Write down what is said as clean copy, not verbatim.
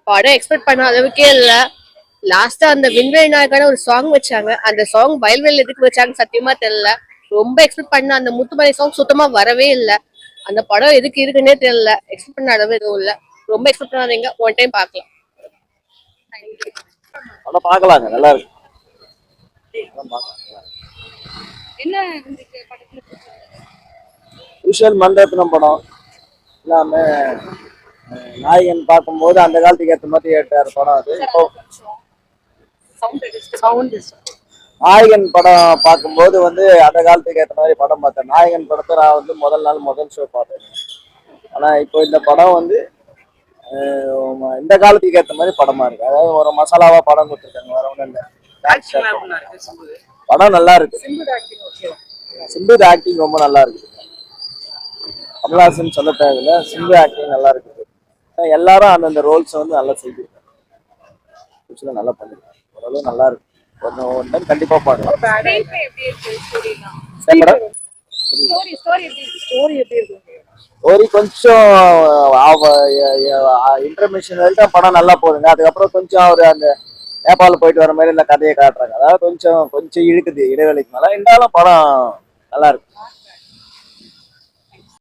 படம் எக்ஸ்பெக்ட் பண்ண அளவுக்கே இல்ல. லாஸ்டா அந்த விண்வெளி நாயக்கான ஒரு சாங் வச்சாங்க. அந்த சாங் வயல்வெளி எதுக்கு வச்சாங்க சத்தியமா தெரியல. ரொம்ப எக்ஸ்பெக்ட் பண்ண அந்த முத்துமலை சாங் சுத்தமா வரவே இல்ல. அந்த படம் எதுக்கு இருக்குன்னே தெரியல. எக்ஸ்பெக்ட் பண்ண அளவு எதுவும் இல்ல. ரொம்ப எக்ஸ்பெக்ட் பண்ணாதீங்க. ஒன் டைம் பார்க்கலாம். படம் பார்க்கலாங்க, நல்லா இருக்கு. என்ன உங்களுக்கு படத்துல விஷுவல் மண்டபத்தினம் படம் எல்லாமே நாயகன் பார்க்கும்போது அந்த காலத்துக்கு ஏற்ற மாதிரி ஏற்றார் படம் அது. இப்போ சவுண்ட் நாயகன் படம் பார்க்கும்போது அந்த காலத்துக்கு ஏற்ற மாதிரி படம் பார்த்தேன். நாயகன் படத்தை நான் முதல் நாள் முதல் ஷோ பார்த்தேன். ஆனா இப்போ இந்த படம் இந்த காலத்துக்கு ஏற்ற மாதிரி படமா இருக்கு. அதாவது ஒரு மசாலாவா படம் கொடுத்துருக்காங்க, வேற ஒன்றும் இல்லை. படம் நல்லா இருக்கு. சிம்பு ஆக்டிங் ரொம்ப நல்லா இருக்கு. கமல்ஹாசன் சொல்ல தேவையில்ல, சிம்பு ஆக்டிங் நல்லா இருக்குது. எல்லாரும் அந்தந்த ரோல்ஸ் நல்லா செய்திருக்காங்க, நல்லா பண்ணிருக்காங்க. ஓரளவு நல்லா இருக்கு. ஒன் டைம் கண்டிப்பா பார்க்கலாம். ஸ்டோரி கொஞ்சம் இன்டர்மிஷன் வரைக்கும் படம் நல்லா போகுதுங்க. அதுக்கப்புறம் கொஞ்சம் அவர் அந்த நேபாள போயிட்டு வர மாதிரி இந்த கதையை காட்டுறாங்க. அதாவது கொஞ்சம் இழுக்குது இடைவெளிக்கு மேல. இருந்தாலும் படம் நல்லா இருக்கு.